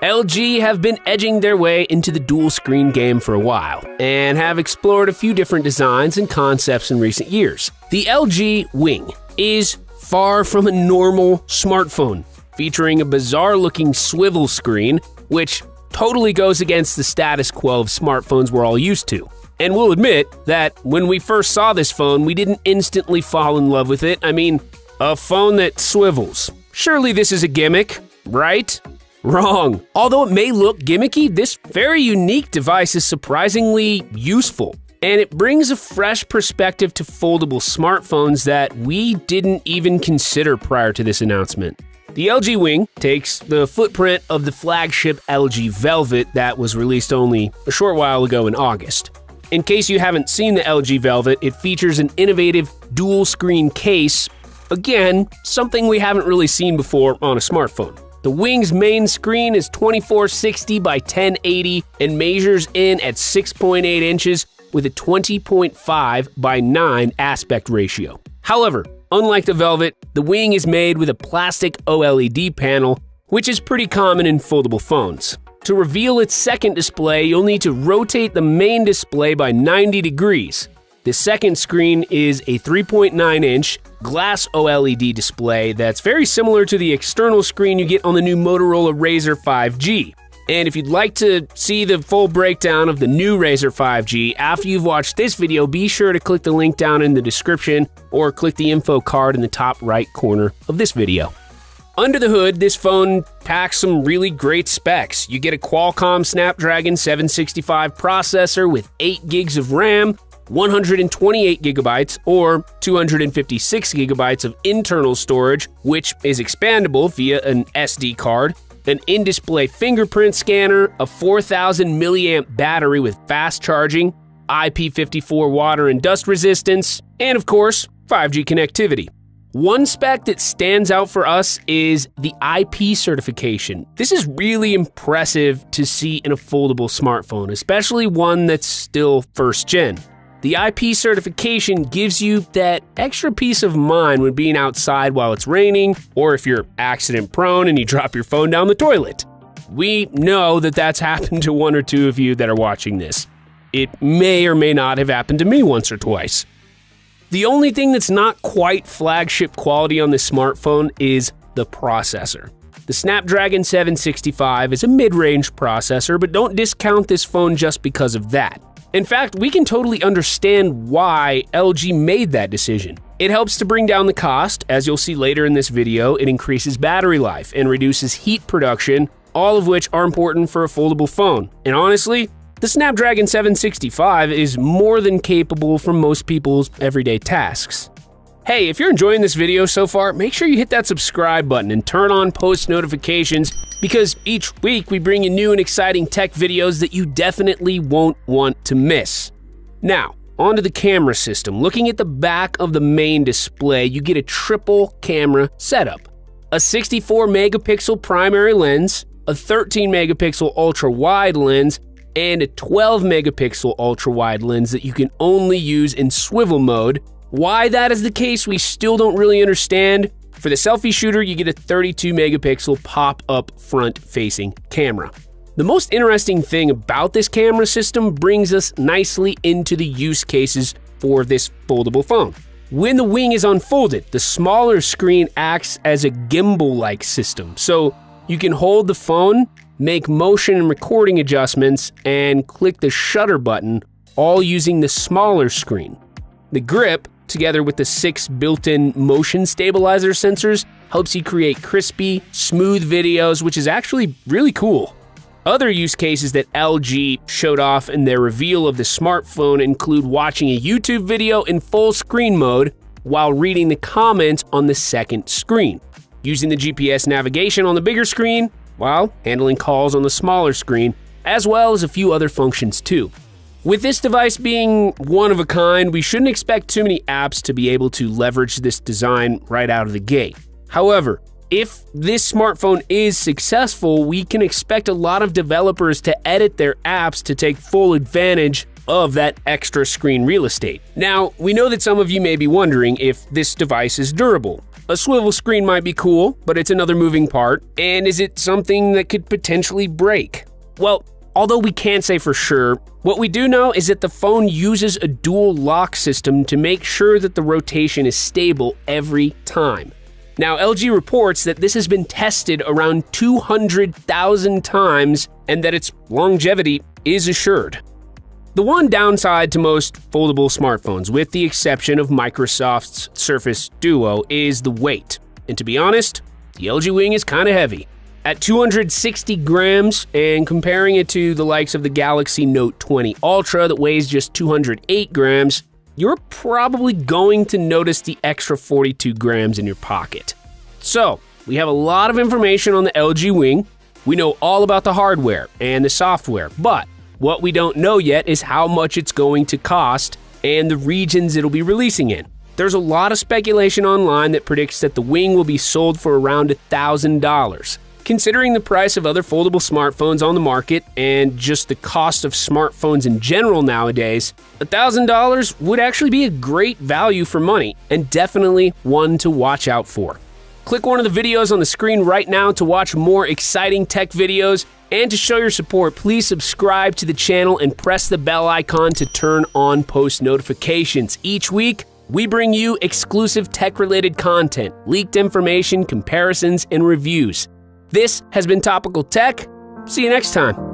LG have been edging their way into the dual screen game for a while and have explored a few different designs and concepts in recent years. The LG Wing is far from a normal smartphone, featuring a bizarre-looking swivel screen, which totally goes against the status quo of smartphones we're all used to. And we'll admit that when we first saw this phone, we didn't instantly fall in love with it. I mean, a phone that swivels. Surely this is a gimmick, right? Wrong. Although it may look gimmicky, this very unique device is surprisingly useful. And it brings a fresh perspective to foldable smartphones that we didn't even consider prior to this announcement. The LG Wing takes the footprint of the flagship LG Velvet that was released only a short while ago in August. In case you haven't seen the LG Velvet, it features an innovative dual-screen case. Again, something we haven't really seen before on a smartphone. The Wing's main screen is 2460 by 1080 and measures in at 6.8 inches with a 20.5 by 9 aspect ratio. However, unlike the Velvet, the Wing is made with a plastic OLED panel, which is pretty common in foldable phones. To reveal its second display, you'll need to rotate the main display by 90 degrees. The second screen is a 3.9-inch glass OLED display that's very similar to the external screen you get on the new Motorola Razr 5G. And if you'd like to see the full breakdown of the new Razr 5G after you've watched this video, be sure to click the link down in the description or click the info card in the top right corner of this video. Under the hood, this phone packs some really great specs. You get a Qualcomm Snapdragon 765 processor with 8 gigs of RAM, 128 gigabytes or 256 gigabytes of internal storage, which is expandable via an SD card, an in-display fingerprint scanner, a 4,000 milliamp battery with fast charging, IP54 water and dust resistance, and of course, 5G connectivity. One spec that stands out for us is the IP certification. This is really impressive to see in a foldable smartphone, especially one that's still first gen. The IP certification gives you that extra peace of mind when being outside while it's raining, or if you're accident prone and you drop your phone down the toilet. We know that that's happened to one or two of you that are watching this. It may or may not have happened to me once or twice. The only thing that's not quite flagship quality on this smartphone is the processor. The Snapdragon 765 is a mid-range processor, but don't discount this phone just because of that. In fact, we can totally understand why LG made that decision. It helps to bring down the cost. As you'll see later in this video, it increases battery life and reduces heat production, all of which are important for a foldable phone. And honestly, the Snapdragon 765 is more than capable for most people's everyday tasks. Hey, if you're enjoying this video so far, make sure you hit that subscribe button and turn on post notifications, because each week we bring you new and exciting tech videos that you definitely won't want to miss. Now, onto the camera system. Looking at the back of the main display, you get a triple camera setup. A 64 megapixel primary lens, a 13 megapixel ultra-wide lens, and a 12 megapixel ultra-wide lens that you can only use in swivel mode. Why that is the case, we still don't really understand. For the selfie shooter, you get a 32 megapixel pop-up front-facing camera. The most interesting thing about this camera system brings us nicely into the use cases for this foldable phone. When the Wing is unfolded, the smaller screen acts as a gimbal-like system, so you can hold the phone, make motion and recording adjustments, and click the shutter button, all using the smaller screen. The grip, together with the 6 built-in motion stabilizer sensors, helps you create crispy, smooth videos, which is actually really cool. Other use cases that LG showed off in their reveal of the smartphone include watching a YouTube video in full screen mode while reading the comments on the second screen, using the GPS navigation on the bigger screen while handling calls on the smaller screen, as well as a few other functions too. With this device being one of a kind, we shouldn't expect too many apps to be able to leverage this design right out of the gate. However, if this smartphone is successful, we can expect a lot of developers to edit their apps to take full advantage of that extra screen real estate. Now, we know that some of you may be wondering if this device is durable. A swivel screen might be cool, but it's another moving part. And is it something that could potentially break? Well, although we can't say for sure, what we do know is that the phone uses a dual lock system to make sure that the rotation is stable every time. Now, LG reports that this has been tested around 200,000 times and that its longevity is assured. The one downside to most foldable smartphones, with the exception of Microsoft's Surface Duo, is the weight. And to be honest, the LG Wing is kind of heavy. At 260 grams, and comparing it to the likes of the Galaxy Note 20 Ultra that weighs just 208 grams, you're probably going to notice the extra 42 grams in your pocket. So, we have a lot of information on the LG Wing. We know all about the hardware and the software, but what we don't know yet is how much it's going to cost and the regions it'll be releasing in. There's a lot of speculation online that predicts that the Wing will be sold for around $1,000. Considering the price of other foldable smartphones on the market and just the cost of smartphones in general nowadays, $1,000 would actually be a great value for money and definitely one to watch out for. Click one of the videos on the screen right now to watch more exciting tech videos, and to show your support, please subscribe to the channel and press the bell icon to turn on post notifications. Each week, we bring you exclusive tech-related content, leaked information, comparisons, and reviews. This has been Topical Tech. See you next time.